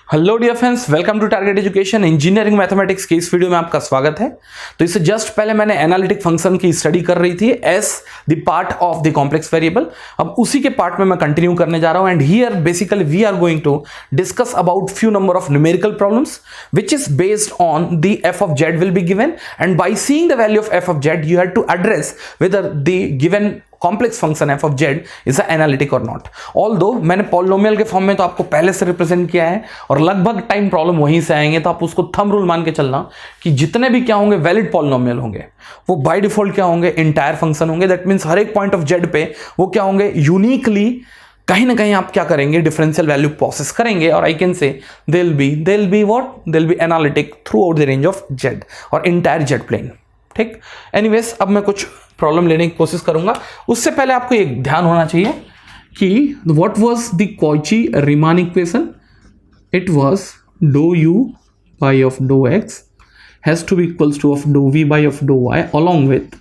Hello dear friends, welcome to target education. Engineering mathematics के इस video में आपका स्वागत है। तो इससे जस्ट पहले मैंने एनालिटिक फंक्शन की स्टडी कर रही थी as the part of the complex variable. अब उसी के पार्ट में मैं कंटिन्यू करने जा रहा हूं and here basically we are going to discuss about few number of numerical problems which is based on the f of z will be given and by seeing the value of f of z you have to address whether the given complex function f of Z is analytic or not. Although मैंने polynomial के form में तो आपको पहले से represent किया है और लगभग टाइम प्रॉब्लम वहीं से आएंगे, तो आप उसको थंब रूल मान के चलना कि जितने भी क्या होंगे वैलिड पॉलिनोमियल होंगे वो बाय डिफॉल्ट क्या होंगे, इंटायर फंक्शन होंगे। दैट मींस हर एक पॉइंट ऑफ जेड पे वो क्या होंगे, यूनिकली कहीं ना कहीं आप क्या करेंगे, डिफरेंशियल वैल्यू प्रोसेस करेंगे और I can say they will be analytic through out the range of Z और इंटायर जेड प्लेन। ठीक, एनीवेज अब मैं कुछ प्रॉब्लम लेने की कोशिश करूंगा। उससे पहले आपको एक ध्यान होना चाहिए कि what was the Cauchy Riemann equation. It was do u by of do x has to be equals to of do v by of dough y along with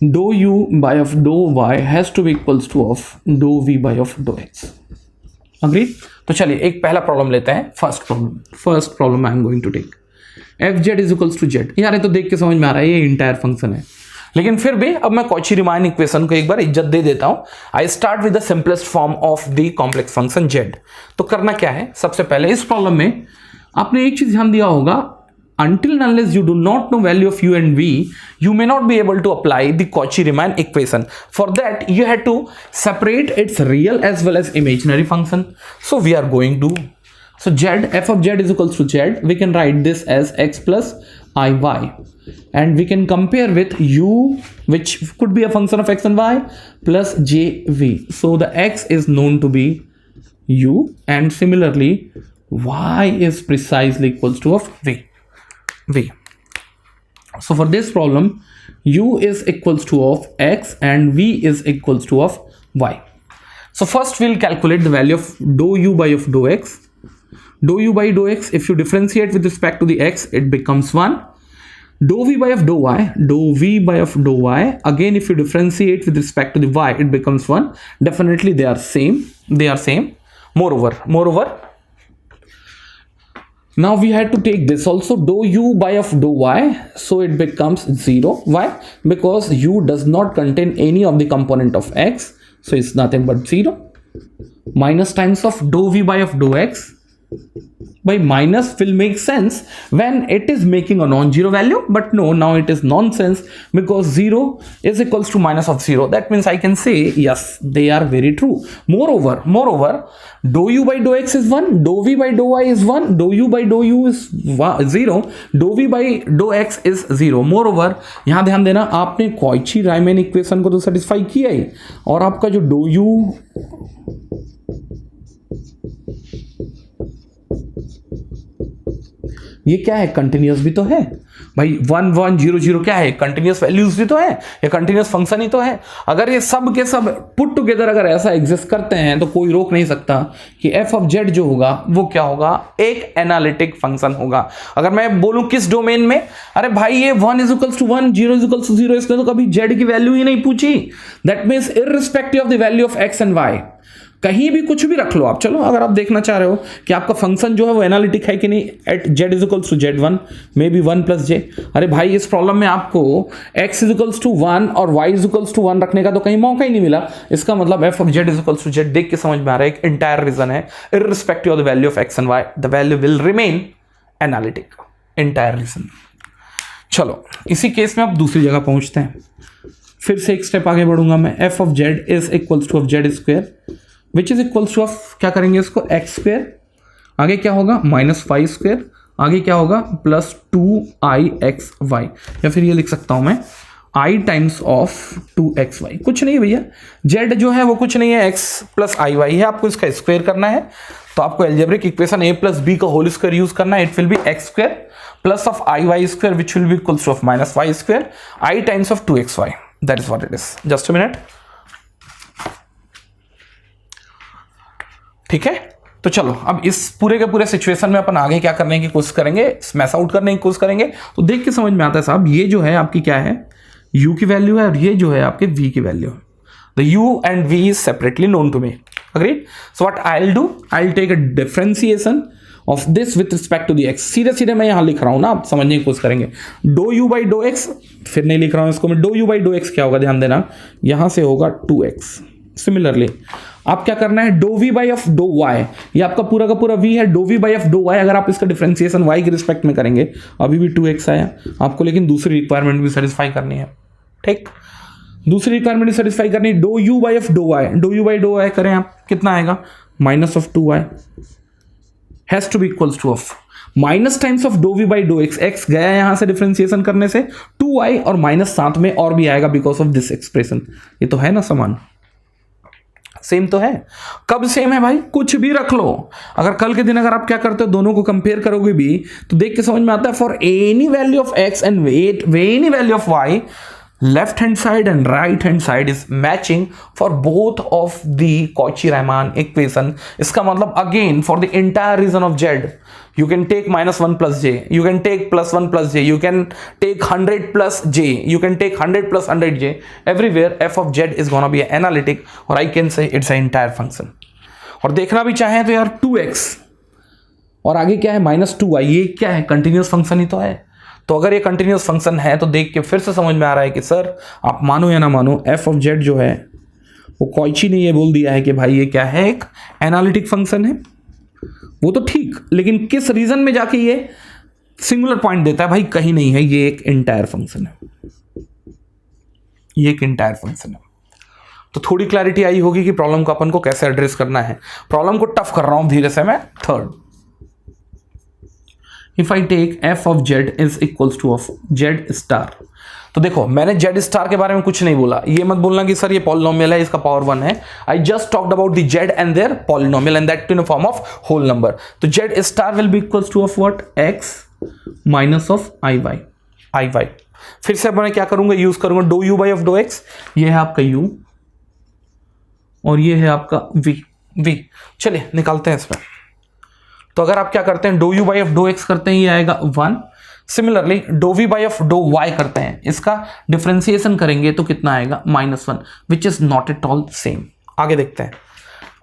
do u by of dough y has to be equals to of do v by of do x. Agree? तो चलिए एक पहला problem लेते हैं। First problem I am going to take f z is equals to Z. यार ये तो देख के समझ में आ रहा है ये इंटायर फंक्शन है, लेकिन फिर भी अब मैं कॉची रीमान इक्वेशन को एक बार इज्जत दे देता हूं। I start with the simplest form of the complex function Z. तो करना क्या है, सबसे पहले इस प्रॉब्लम में आपने एक चीज ध्यान दिया होगा, until and unless you do not know value of u and v, you may not be able to apply the Cauchy-Riemann equation. For that, you had to separate its real as well as imaginary function. So we are going to, so z, f of z is equals to z. We can write this as x plus iy, and we can compare with u, which could be a function of x and y, plus jv. So the x is known to be u, and similarly, y is precisely equals to of v. So for this problem, u is equals to of x and v is equals to of y. So first we'll calculate the value of dou u by of dou x. Dou u by dou x, if you differentiate with respect to the x, it becomes 1. Dou v by of dou y, dou v by of dou y, again if you differentiate with respect to the y, it becomes 1. Definitely they are same. Moreover, now we had to take this also, dou u by of dou y, so it becomes 0. Why? Because u does not contain any of the component of x, so it's nothing but 0. Minus times of dou v by of dou x by minus will make sense when it is making a non-zero value, but no, now it is nonsense because 0 is equals to minus of 0. That means I can say yes, they are very true. Moreover, dou u by dou x is 1, dou v by dou y is 1, dou u by dou u is 0, dou v by dou x is 0. Moreover, यहाँ ध्यान देना, आपने Cauchy रायमैन equation को तो satisfy किया ही, और आपका जो dou u ये क्या है, कंटिन्यूअस भी तो है भाई। 1 1 0 0 क्या है, कंटिन्यूअस वैल्यूज भी तो है, ये कंटिन्यूअस फंक्शन ही तो है। अगर ये सब के सब पुट टुगेदर अगर ऐसा एग्जिस्ट करते हैं तो कोई रोक नहीं सकता कि एफ ऑफ जेड जो होगा वो क्या होगा, एक एनालिटिक फंक्शन होगा। अगर मैं बोलूं किस डोमेन में, अरे भाई ये 1 is equals to 1, 0 is equals to 0, इसने तो कभी जेड की वैल्यू ही नहीं पूछी। That means irrespective of the value of x and y, कहीं भी कुछ भी रख लो आप। चलो अगर आप देखना चाह रहे हो कि आपका फंक्शन जो है वो एनालिटिक है कि नहीं, at z is equals to z 1 may be 1 plus j. अरे भाई इस प्रॉब्लम में आपको x इज इक्वल्स टू 1 और y इज इक्वल्स टू 1 रखने का तो कहीं मौका ही नहीं मिला। इसका मतलब f of Z is equals to z देख के समझ में आ रहा है एक इंटायर रीजन है, irrespective of the value of x and y the value will remain analytic, entire region. चलो इसी केस में अब दूसरी जगह पहुंचते हैं, फिर से एक स्टेप आगे बढ़ूंगा मैं। f of Z is equals to of Z square which is equals to of, क्या करेंगे इसको, एक्स स्क्वायर, आगे क्या होगा माइनस 5 स्क्वायर, आगे क्या होगा प्लस 2ixy, या फिर ये लिख सकता हूं मैं i टाइम्स ऑफ 2xy। कुछ नहीं भैया, z जो है वो कुछ नहीं है, x प्लस iy है, आपको इसका स्क्वायर करना है तो आपको algebraic equation a plus b का होल स्क्वायर यूज करना है। It will B x square plus of iy square which will be equals to of minus y square, i times of 2xy। That is what it is. Just a minute, ठीक है। तो चलो अब इस पूरे के पूरे सिचुएशन में अपन आगे क्या करने की कोशिश करेंगे, स्मैश आउट करने की कोशिश करेंगे। तो देख के समझ में आता है साहब, ये जो है आपकी क्या है, u की वैल्यू है और ये जो है आपके v की वैल्यू है। The u and v is separately known to me. Agreed? So what I'll do, I'll take a differentiation of this with respect to the x. सीधे सीधे मैं यहां लिख रहा हूं ना, आप समझने की कोशिश करेंगे. Do u by dough x, फिर नहीं लिख रहा हूं इसको मैं. Do u by dough x क्या होगा, ध्यान देना, यहां से होगा 2x. सिमिलरली आप क्या करना है, dough v by of dough y, ये आपका पूरा का पूरा v है. Dough v by of dough y, अगर आप इसका डिफरेंशिएशन y के रिस्पेक्ट में करेंगे, अभी भी 2x आया आपको, लेकिन दूसरी रिक्वायरमेंट भी सेटिस्फाई करनी है. ठीक, दूसरी रिक्वायरमेंट सेटिस्फाई करनी, do u by of dough y. Do u by do y करें आप, कितना आएगा, minus of 2y has to be equals to of minus times of do v by dough x. X गया यहां से differentiation करने से 2y और माइनस साथ में और भी आएगा बिकॉज ऑफ दिस एक्सप्रेशन. ये तो है ना समान, सेम तो है. कब सेम है भाई, कुछ भी रख लो. अगर कल के दिन अगर आप क्या करते हो, दोनों को कंपेयर करोगे भी तो देख के समझ में आता है, for any value of x and any value of y, left hand side and right hand side is matching for both of the Cauchy-Riemann equation. इसका मतलब again for the entire region of Z you can take minus 1 plus j, you can take plus 1 plus j, you can take 100 plus j, you can take 100 plus 100j. Everywhere f of Z is gonna be analytic, or I can say it's an entire function. और देखना भी चाहें तो यार 2x और आगे क्या है माइनस 2y, ये क्या है, कंटिन्यूस फंक्शन ही तो है. तो अगर ये कंटिन्यूस फंक्शन है तो देख के फिर से समझ में आ रहा है कि सर आप मानो या ना मानो, एफ ऑफ जेड जो है वो कॉची ने ये बोल दिया है कि भाई ये क्या है, एक एनालिटिक फंक्शन है. वो तो ठीक, लेकिन किस रीजन में जाके ये सिंगुलर पॉइंट देता है, भाई कहीं नहीं है, ये एक एंटायर फंक्शन है, ये एक एंटायर फंक्शन है. तो थोड़ी क्लैरिटी आई होगी कि प्रॉब्लम को अपन को कैसे एड्रेस करना है. प्रॉब्लम को टफ कर रहा हूं धीरे से मैं. Third, if I take f of z is equals to of z star. तो देखो मैंने z स्टार के बारे में कुछ नहीं बोला, ये मत बोलना कि सर ये पॉलिनोमियल है, इसका पावर 1 है. I just talked about the z and their polynomial and that in the form of whole number. तो z star will be equals to of what, x minus of iy. फिर से मैं क्या करूंगा, use करूंगा do u by of do x. ये है आपका u और ये है आपका v. चलिए निकालते हैं इसमें. तो अगर आप क्या करते हैं, do u by of do x करते हैं, ये आएगा 1. Similarly dough v by of dough y करते हैं, इसका डिफरेंशिएशन करेंगे तो कितना आएगा, -1, which is not at all same. आगे देखते हैं.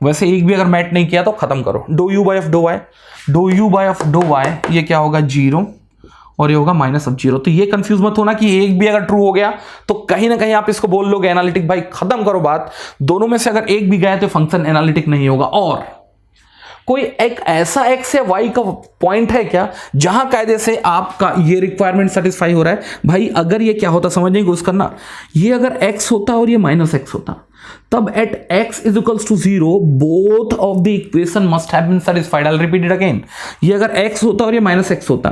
वैसे एक भी अगर मैट नहीं किया तो खत्म करो. Do u by of dough y, do u by of dough y, ये क्या होगा 0 और ये होगा माइनस ऑफ 0. तो ये कंफ्यूज मत होना कि एक भी अगर ट्रू हो गया तो कहीं ना कहीं आप इसको बोल लोगे एनालिटिक. भाई खत्म करो बात, दोनों में से अगर एक भी गया तो फंक्शन एनालिटिक नहीं होगा. और कोई एक ऐसा x या y का पॉइंट है क्या जहां कायदे से आपका ये रिक्वायरमेंट सेटिस्फाई हो रहा है. भाई अगर ये क्या होता, समझने की कोशिश करना, ये अगर x होता और ये माइनस x होता, तब at x is equals to 0 both of the equation must have been satisfied. I repeat it again. ये अगर x होता और ये माइनस x होता,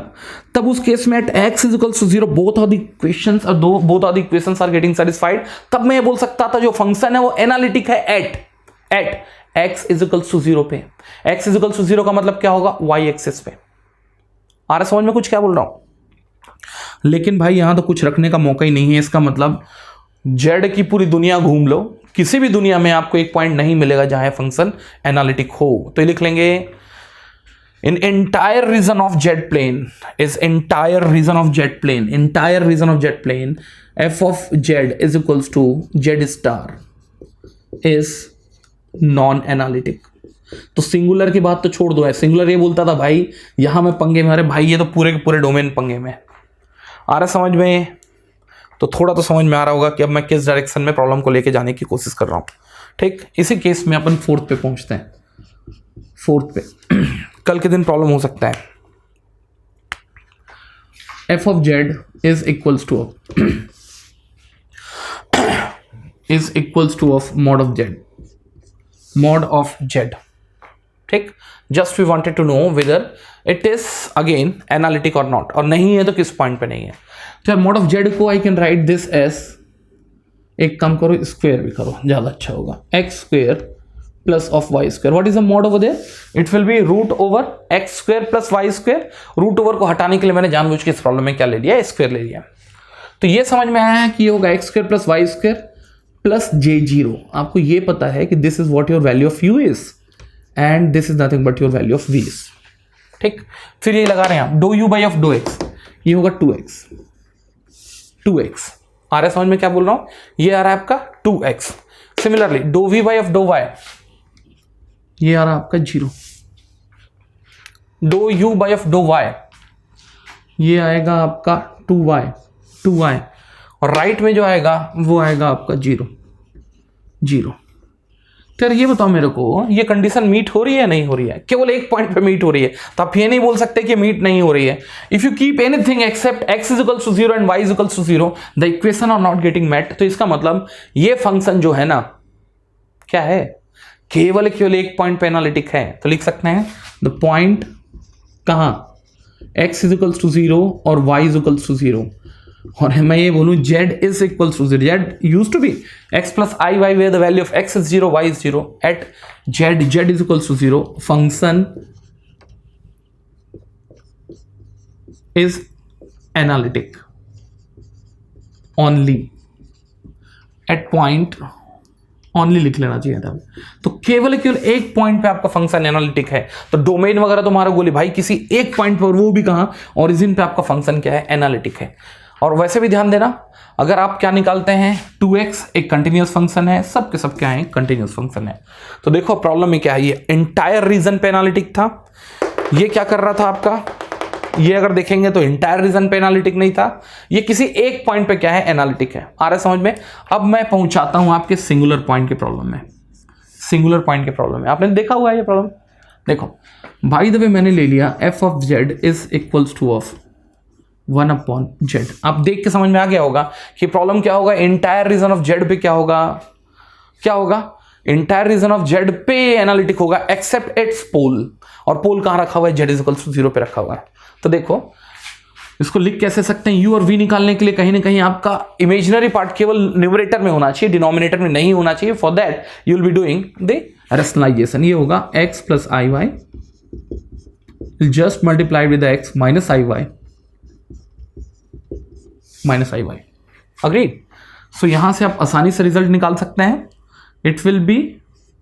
तब उस केस में at x is equals to 0 both of the equations और both of the equations are getting satisfied. तब मैं ये बोल सकता था जो फंक्शन है वो एनालिटिक है at x is equals to 0 पे. x इज इक्वल्स टू 0 का मतलब क्या होगा, y एक्सिस पे. आ रहा समझ में कुछ क्या बोल रहा हूं. लेकिन भाई यहां तो कुछ रखने का मौका ही नहीं है. इसका मतलब z की पूरी दुनिया घूम लो, किसी भी दुनिया में आपको एक पॉइंट नहीं मिलेगा जहां फंक्शन एनालिटिक हो. तो ये लिख लेंगे, in entire region of z plane is entire region of z plane, entire region of z plane, f of Z is equals to z star is non analytic. तो singular की बात तो छोड़ दो. है सिंगुलर ये बोलता था भाई यहां मैं पंगे में, अरे भाई ये तो पूरे के पूरे डोमेन पंगे में. आ रहा समझ में. तो थोड़ा तो समझ में आ रहा होगा कि अब मैं किस डायरेक्शन में प्रॉब्लम को लेके जाने की कोशिश कर रहा हूं. ठीक, इसी केस में अपन 4th पे पहुंचते हैं. 4th पे कल के दिन प्रॉब्लम हो सकता है. F of Z is equals to of mod of z, mod of z. ठीक, just we wanted to know whether it is again analytic or not, और नहीं है तो किस पॉइंट पे नहीं है. तो mod of z को I can write this S, एक काम करो स्क्वायर भी करो ज्यादा अच्छा होगा, x square plus of y square. What is the mod over there? It will be root over x square plus y square. Root over को हटाने के लिए मैंने जानबूझ के इस प्रॉब्लम में क्या ले लिया, स्क्वायर ले लिया. तो ये समझ में आया है कि ये होगा x square plus y square plus j0. आपको ये पता है कि this is what your value of u is and this is nothing but your value of v is. ठीक, फिर ये लगा रहे हैं आप do u by of dough x, ये होगा 2x. आ रहा है समझ में क्या बोल रहा हूं, ये आ रहा है आपका 2x. Similarly do v by of dough y, ये आ रहा आपका 0। Do u by of dough y, ये आएगा आपका 2y, और राइट में जो आएगा वो आएगा आपका 0। तो ये बताओ मेरे को, ये कंडीशन मीट हो रही है नहीं हो रही है? केवल एक पॉइंट पे मीट हो रही है, तो आप ये नहीं बोल सकते कि मीट नहीं हो रही है। If you keep anything except x is equals to 0 and y is equals to 0, the equation are not getting met. तो इसका मतलब ये फंक्शन जो है ना, क्या है, केवल एक पॉइंट पे एनालिटिक है। तो लिख सकते हैं द पॉइंट कहां, x इज इक्वल्स टू 0 और y इज इक्वल्स टू 0, और मैं ये बोलूं z is equals to 0, z used to be x plus i y where the value of x is 0, y is 0, at z is equals to 0, function is analytic only at point, only लिख लेना चाहिए था। तो केवल एक point पे आपका function analytic है। तो डोमेन वगैरह तुम्हारा गोली भाई किसी एक पॉइंट पर, वो भी कहां, ओरिजिन पे आपका फंक्शन क्या है, एनालिटिक है। और वैसे भी ध्यान देना, अगर आप क्या निकालते हैं, 2x एक कंटिन्यूअस फंक्शन है, सब के सब क्या है, कंटिन्यूअस फंक्शन है। तो देखो प्रॉब्लम में क्या है, ये एंटायर रीजन पे एनालिटिक था। ये क्या कर रहा था आपका, ये अगर देखेंगे तो एंटायर रीजन पे एनालिटिक नहीं था, ये किसी एक पॉइंट पे क्या है, एनालिटिक है। आ रहा है समझ में? अब मैं पहुंचाता हूं आपके सिंगुलर पॉइंट के प्रॉब्लम में। सिंगुलर पॉइंट के प्रॉब्लम में आपने देखा हुआ है ये प्रॉब्लम। देखो बाय द वे मैंने ले लिया f of z is equals to of 1 upon z। आप देख के समझ में आ गया होगा कि प्रॉब्लम क्या होगा, एंटायर रीजन ऑफ z पे क्या होगा, एंटायर रीजन ऑफ z पे एनालिटिक होगा एक्सेप्ट इट्स पोल, और पोल कहां रखा हुआ है, z इज इक्वल्स टू 0 पे रखा हुआ है। तो देखो इसको लिख कैसे सकते हैं, u और v निकालने के लिए कहीं ना कहीं आपका इमेजिनरी पार्ट केवल न्यूमरेटर में होना चाहिए, डिनोमिनेटर में नहीं होना चाहिए। For that you will be doing the rationalisation. ये होगा x plus i y just multiplied with x minus i y agreed. सो यहां से आप आसानी से रिजल्ट निकाल सकते हैं। It will be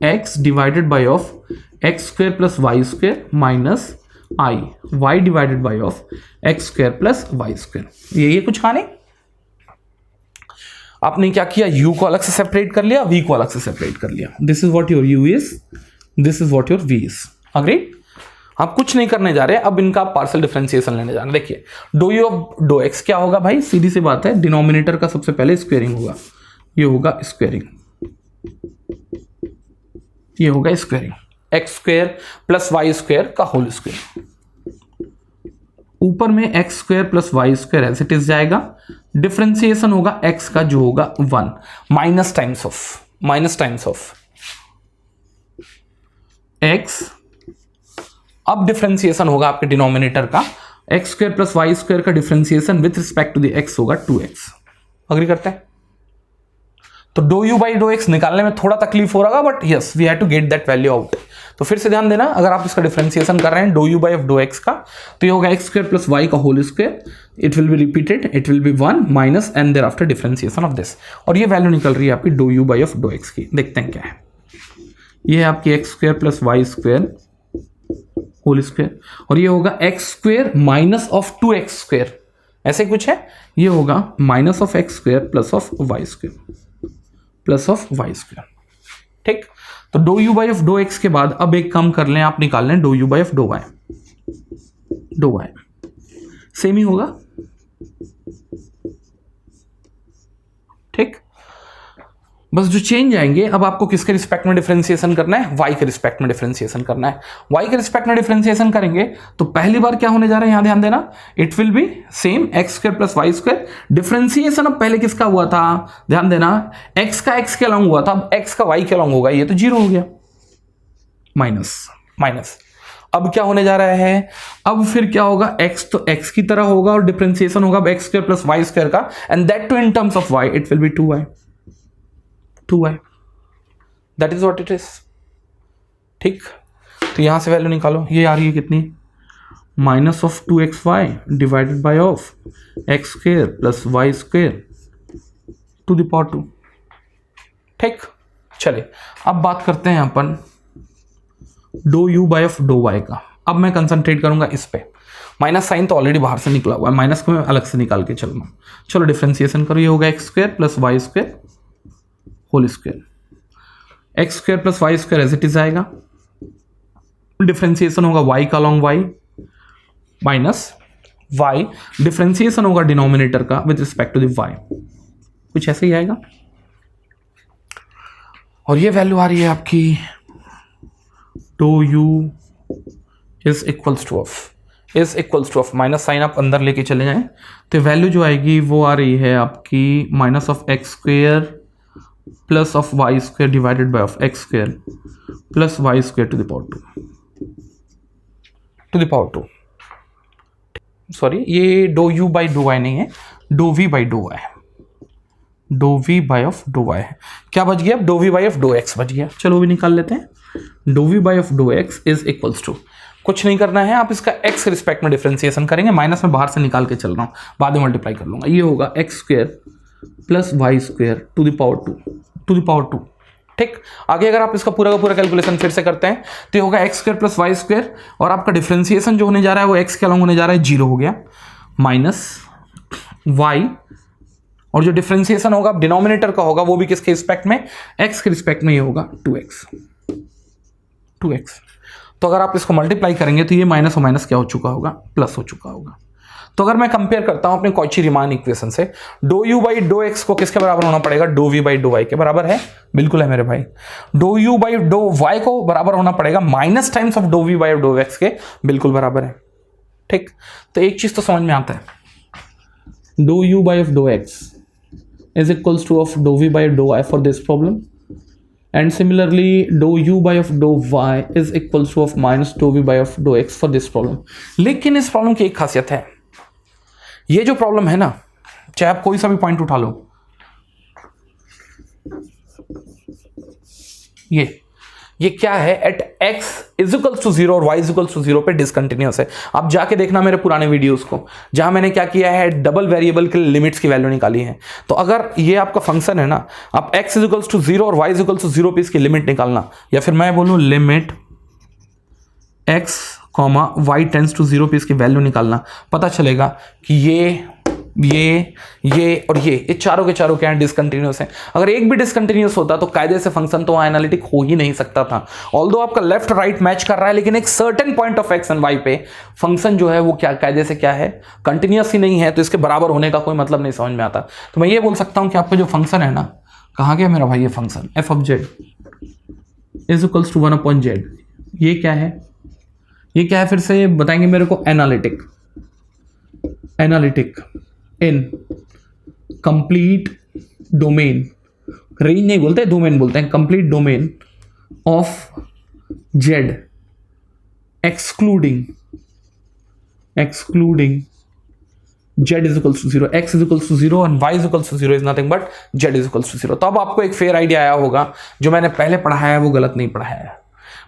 x divided by of x square plus y square minus i y divided by of x square plus y square. ये कुछ कहा नहीं, आपने क्या किया, u को अलग से सेपरेट कर लिया, v को अलग से सेपरेट कर लिया। This is what your u is, this is what your v is. Agreed? आप कुछ नहीं करने जा रहे, अब इनका पार्शियल डिफरेंशिएशन लेने जा रहे हैं। देखिए do u of do x क्या होगा भाई, सीधी सी बात है, डिनोमिनेटर का सबसे पहले स्क्वेयरिंग होगा, ये होगा स्क्वेयरिंग, ये होगा squaring, x square plus y square का होल स्क्वेयर। ऊपर में x square plus y square as it is जाएगा, डिफरेंशिएशन होगा एक्स का जो होगा 1 माइनस टाइम्स ऑफ एक्स। अब डिफरेंशिएशन होगा आपके डिनोमिनेटर का, x square plus y square का differentiation with respect to the x होगा 2x। अग्री करते हैं? तो dough u by dough x निकालने में थोड़ा तकलीफ हो रहा है, but yes we have to get that value out. तो फिर से ध्यान देना, अगर आप इसका डिफरेंशिएशन कर रहे हैं do u by of do x का, तो ये होगा एक्स स्क्वायर प्लस वाई का whole square, it will be repeated, it will be 1 minus and there after differentiation of this, और ये वैल्यू निकल रही है आपकी do u by of do x की। देखते हैं क्या है, ये है आपकी x square plus y square whole square, और ये होगा x square minus of 2x square, ऐसे कुछ है, ये होगा minus of x square plus of y square plus of y square. ठीक, तो dough u by of do x के बाद अब एक काम कर लें, आप निकाल लें d u by of dough y, same ही होगा। ठीक, बस जो चेंज आएंगे, अब आपको किसके रिस्पेक्ट में डिफरेंशिएशन करना है, y के रिस्पेक्ट में डिफरेंशिएशन करना है। y के रिस्पेक्ट में डिफरेंशिएशन करेंगे तो पहली बार क्या होने जा रहा है, यहां ध्यान देना, it will be same x square plus y square. Differentiation अब पहले किसका हुआ था, ध्यान देना, x का x के अलॉन्ग हुआ था, अब x का y के अलॉन्ग होगा, ये तो 0 हो गया, माइनस। अब क्या होने जा रहा है, अब फिर क्या होगा, x तो x की तरह होगा और डिफरेंशिएशन होगा x square plus y square का, and that to in terms of y it will be 2y, that is what it is. ठीक, तो यहां से वैल्यू निकालो, ये आ रही है कितनी, minus of 2xy divided by of x square plus y square to the power 2। ठीक, चलिए अब बात करते हैं अपन d u by of dough y का। अब मैं कंसंट्रेट करूंगा इस पे, माइनस साइन तो ऑलरेडी बाहर से निकला हुआ है, माइनस को मैं अलग से निकाल के चलूंगा। चलो डिफरेंशिएशन करो, ये होगा x square plus y square whole square, x square plus y square as it is आएगा, डिफरेंशिएशन होगा y का along y minus y, differentiation होगा डिनोमिनेटर का with respect to the y, कुछ ऐसे ही आएगा। और ये वैल्यू आ रही है आपकी do u is equals to of minus sign आप अंदर लेके चले जाएं तो वैल्यू जो आएगी वो आ रही है आपकी minus of x square plus of y square divided by of x square plus y square to the power two. Sorry, ये d u by dough y नहीं है, d v by dough y, d v by of dough y है। क्या बच गया? D v by of dough x बच गया। चलो भी निकाल लेते हैं। D v by of dough x is equals to, कुछ नहीं करना है, आप इसका x के रिस्पेक्ट में डिफरेंशिएशन करेंगे, माइनस में बाहर से निकाल के चल रहा हूं, बाद में मल्टीप्लाई कर लूंगा। ये होगा x square plus y square to the power two. ठीक, आगे अगर आप इसका पूरा का पूरा कैलकुलेशन फिर से करते हैं तो ये होगा x square plus y square, और आपका डिफरेंशिएशन जो होने जा रहा है वो एक्स के अलॉन्ग होने जा रहा है, 0 हो गया, माइनस वाई, और जो डिफरेंशिएशन होगा डिनोमिनेटर का होगा वो भी किसके रिस्पेक्ट में? एक्स के रिस्पेक्ट में, ये होगा 2x। तो अगर आप इसको मल्टीप्लाई करेंगे तो ये माइनस और माइनस क्या हो चुका होगा? प्लस हो चुका होगा। तो अगर मैं कंपेयर करता हूं अपने कॉची-रीमान इक्वेशन से, do u by do x को किसके बराबर होना पड़ेगा? Do v by dough y के बराबर है, बिल्कुल है मेरे भाई। Do u by dough y को बराबर होना पड़ेगा minus times of do v by do x के, बिल्कुल बराबर है। ठीक, तो एक चीज तो समझ में आता है, do u by of dough x is equals to of dou v by dou y for this problem, and similarly dou u by of dou y is equals to of minus dou v by of dou x for this problem। लेकिन इस problem की एक खासियत है, ये जो problem है ना, चाहे आप कोई सा भी पॉइंट उठा लो, ये क्या है? At x is equals to 0 और y इज इक्वल्स टू 0 पे डिसकंटिन्यूअस है। आप जाके देखना मेरे पुराने वीडियोस को, जहां मैंने क्या किया है, डबल वेरिएबल के लिमिट्स की वैल्यू निकाली है। तो अगर ये आपका फंक्शन है ना, आप x इज इक्वल्स टू 0 और y इज इक्वल्स टू 0 पे इसकी लिमिट निकालना, या फिर मैं बोलूं limit x y tends to 0 पे इसकी वैल्यू निकालना, पता चलेगा कि ये और ये चारों के चारों क्या है? डिसकंटिन्यूअस है। अगर एक भी डिसकंटिन्यूअस होता तो कायदे से फंक्शन तो एनालिटिक हो ही नहीं सकता था। ऑल्दो आपका लेफ्ट राइट मैच कर रहा है, लेकिन एक certain point of x and y पे फंक्शन जो है वो क्या कायदे से क्या है? कंटिन्यूअस ही नहीं है, तो इसके बराबर होने का कोई मतलब नहीं समझ में आता। तो मैं ये बोल सकता हूं कि आपका जो फंक्शन है ना, कहां गया मेरा भाई ये function? F of Z is equals to 1 upon z. ये क्या है? फिर से बताएंगे मेरे को? Analytic in complete domain, range नहीं बोलते, डोमेन बोलते हैं, complete domain of z excluding z is equals to 0, x is equals to 0 and y is equals to 0 is nothing but z is equals to 0। तो अब आपको एक fair idea आया होगा, जो मैंने पहले पढ़ाया है वो गलत नहीं पढ़ाया है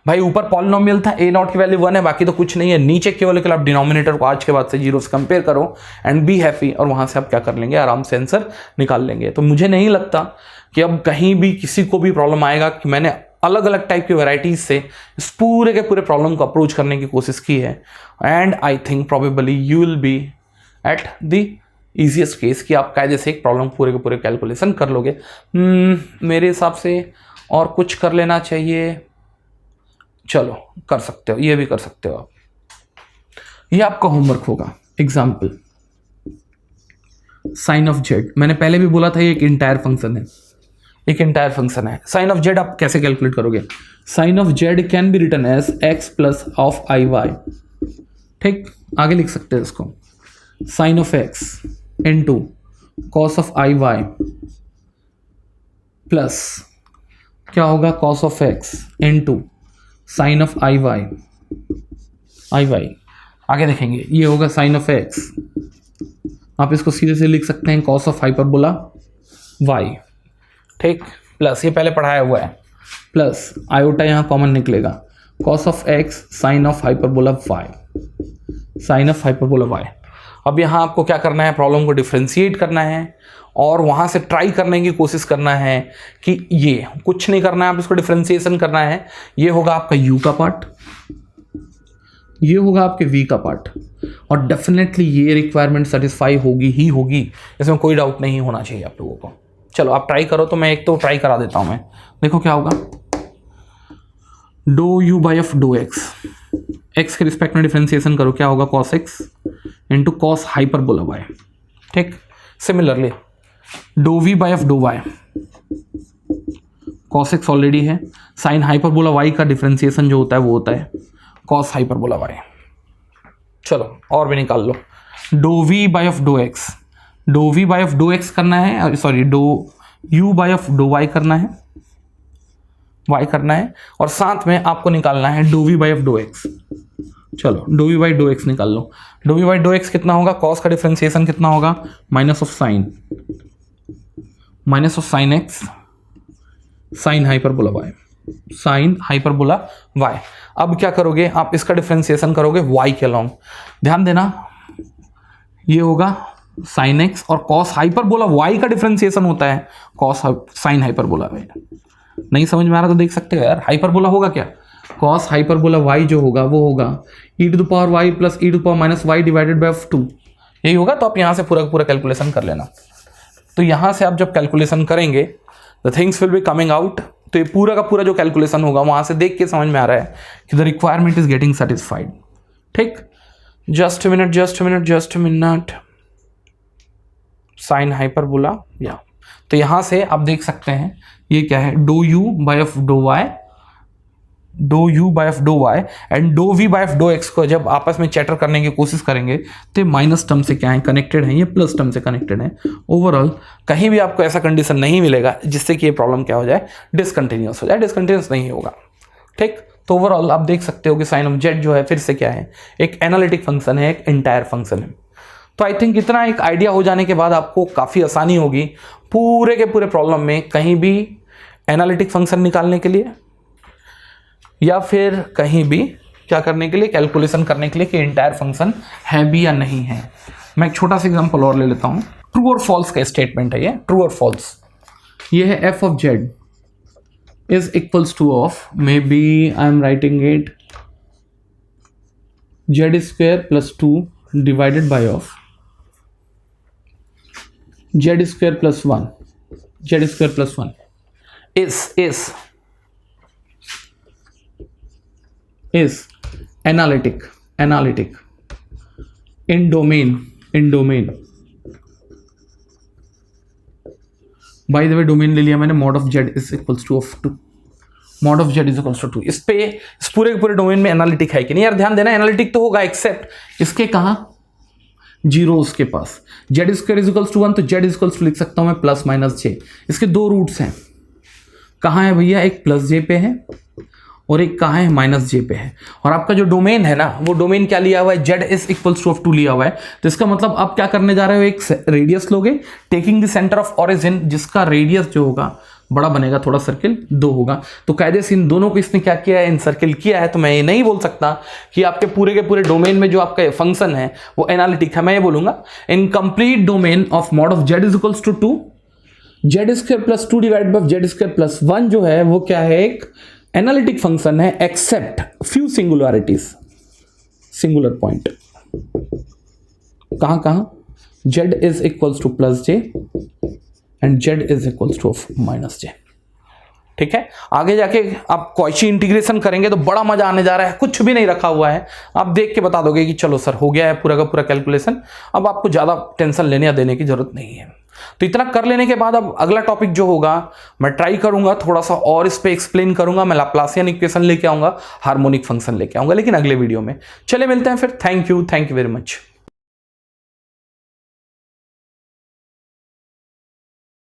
भाई। ऊपर पॉलिनोमियल था, a नॉट की वैल्यू 1 है, बाकी तो कुछ नहीं है। नीचे केवल आप डिनोमिनेटर को आज के बाद से 0 से कंपेयर करो एंड बी हैप्पी, और वहां से आप क्या कर लेंगे? आराम से आंसर निकाल लेंगे। तो मुझे नहीं लगता कि अब कहीं भी किसी को भी प्रॉब्लम आएगा कि मैंने अलग अलग टाइप की वेराइटीज से इस पूरे के पूरे प्रॉब्लम को अप्रोच करने की कोशिश की है, and I think probably you will B at the easiest case कि आप कायदे से एक प्रॉब्लम पूरे के पूरे कैलकुलेशन कर लोगे। मेरे हिसाब से और कुछ कर लेना चाहिए। चलो कर सकते हो, ये भी कर सकते हो आप। ये आपका होमवर्क होगा। एग्जाम्पल, साइन ऑफ जेड, मैंने पहले भी बोला था ये एक इंटायर फंक्शन है। साइन ऑफ जेड आप कैसे कैलकुलेट करोगे? Sine of z can be written as x plus of i y. ठीक, आगे लिख सकते हैं इसको, sine of x into cos of i y plus क्या होगा? Cos of x into sine of i y. आगे देखेंगे, ये होगा साइन ऑफ एक्स, आप इसको सीधे से लिख सकते हैं कॉस ऑफ हाइपरबोला वाई। ठीक, प्लस ये पहले पढ़ाया हुआ है, प्लस आयोटा यहाँ कॉमन निकलेगा, cos of x sine of hyperbola y. अब यहाँ आपको क्या करना है? प्रॉब्लम को डिफ्रेंशिएट करना है और वहाँ से ट्राई करने की कोशिश करना है कि ये कुछ नहीं करना है, आप इसको डिफ्रेंशिएशन करना है। ये होगा आपका u का पार्ट, ये होगा आपके v का पार्ट, और डेफिनेटली ये रिक्वायरमेंट सेटिस्फाई होगी, इसमें कोई डाउट नहीं होना चाहिए आप लोगों को। चलो आप ट्राई करो, तो मैं एक तो ट्राई करा देता हूँ मैं, देखो क्या होगा। D u by of dough x, x के रिस्पेक्ट में डिफ्रेंसिएशन करो, क्या होगा cos x into cos hyperbola y. ठीक, similarly dough v by of dough y, cos x already है, साइन हाइपरबोला वाई का डिफ्रेंसिएशन जो होता है वो होता है कॉस हाइपरबोला वाई। चलो और भी निकाल लो, d v by of dough x, d v by of dough x करना है, sorry d u by of dough y करना है, वाई करना है, और साथ में आपको निकालना है dough v by of dough x. चलो d v by dough x निकाल लो, d v by dough x कितना होगा, कॉस का डिफ्रेंसिएशन कितना होगा, minus of sine x sine hyperbola y, sine hyperbola y. अब क्या करोगे आप, इसका डिफ्रेंसिएशन करोगे वाई के अलॉन्ग, ध्यान देना ये होगा साइन एक्स, और कॉस हाइपरबोला वाई का डिफ्रेंसिएशन होता है कॉस साइन हाइपरबोला वाई। नहीं समझ में आ रहा तो देख सकते हो यार, हाइपरबोला होगा क्या, कॉस हाइपरबोला वाई जो होगा वो होगा e to the power y plus e to the power minus y divided by 2, यही होगा। तो आप यहाँ से पूरा पूरा कैलकुलेशन कर लेना। तो यहाँ से आप जब कैलकुलेशन करेंगे the things will be coming out. तो ये पूरा का पूरा जो कैलकुलेशन होगा वहाँ से देख के समझ में आ रहा है कि the requirement is getting satisfied. ठीक, just a minute, sine hyperbola या, तो यहाँ से आप देख सकते हैं ये क्या है, do u by of dough y, do u by of dough y and do v by of dough x को जब आपस में चैटर करने की कोशिश करेंगे तो माइनस टर्म से क्या है कनेक्टेड है, ये प्लस टर्म से कनेक्टेड है। ओवरऑल कहीं भी आपको ऐसा कंडीशन नहीं मिलेगा जिससे कि ये प्रॉब्लम क्या हो जाए, डिसकंटिन्यूस हो जाए, डिसकंटिन्यूस नहीं होगा। ठीक, तो ओवरऑल आप देख सकते हो कि साइन ऑफ जेड जो है फिर से क्या है, एक एनालिटिक फंक्शन है, एक एंटायर फंक्शन है। तो आई थिंक इतना एक आइडिया हो जाने के बाद आपको काफ़ी आसानी होगी पूरे के पूरे प्रॉब्लम में कहीं भी एनालिटिक फंक्शन निकालने के लिए या फिर कहीं भी क्या करने के लिए, कैलकुलेशन करने के लिए कि एंटायर फंक्शन है भी या नहीं है। मैं एक छोटा सा एग्जांपल और ले लेता हूँ। ट्रू और फॉल्स का स्टेटमेंट है ये, ट्रू और फॉल्स। ये है F of Z is equals to of, may be I am writing it Z square plus 2 divided by of Z square plus 1, Z square plus 1 is analytic in domain by the way domain ले लिया मैंने, mod of z is equals to of 2, mod of z is equals to 2। इस पूरे के पूरे domain में analytic है कि नहीं यार, ध्यान देना एनालिटिक तो होगा एक्सेप्ट इसके कहाँ, जीरोस के पास। Z square is equals to 1 तो जेड इज इक्वल्स टू लिख सकता हूं मैं प्लस माइनस जे। इसके दो रूट्स हैं, कहाँ है भैया, एक प्लस जे पे है और एक कहाँ है, माइनस जे पे है। और आपका जो डोमेन है ना, वो डोमेन क्या लिया हुआ है, Z is equals to of 2 लिया हुआ है। तो इसका मतलब आप क्या करने जा रहे हो, एक रेडियस लोगे taking the centre of origin, जिसका रेडियस जो होगा बड़ा बनेगा, थोड़ा सर्किल 2 होगा। तो कायदे से इन दोनों को इसने क्या किया है, इन सर्किल किया है। तो मैं ये नहीं बोल सकता कि आपके पूरे के पूरे डोमेन में जो आपका फंक्शन है वो एनालिटिक है। मैं ये बोलूंगा in complete domain of mod of Z is equals to 2, z square plus 2 divide by z square plus 1 जो है वो क्या है, एक एनालिटिक फंक्शन है except few singularities, singular point. कहां, z is equals to plus j and z is equals to of minus j. ठीक है, आगे जाके आप कॉची इंटीग्रेशन करेंगे तो बड़ा मजा आने जा रहा है। कुछ भी नहीं रखा हुआ है, आप देख के बता दोगे कि चलो सर हो गया है पूरा का पूरा कैलकुलेशन, अब आपको ज्यादा टेंशन लेने या देने की जरूरत नहीं है। तो इतना कर लेने के बाद अब अगला टॉपिक जो होगा मैं ट्राई करूंगा थोड़ा सा और इस पे एक्सप्लेन करूंगा। मैं लाप्लासियन इक्वेशन लेके आऊंगा, हार्मोनिक फंक्शन लेके आऊंगा, लेकिन अगले वीडियो में। चले मिलते हैं फिर। Thank you very much.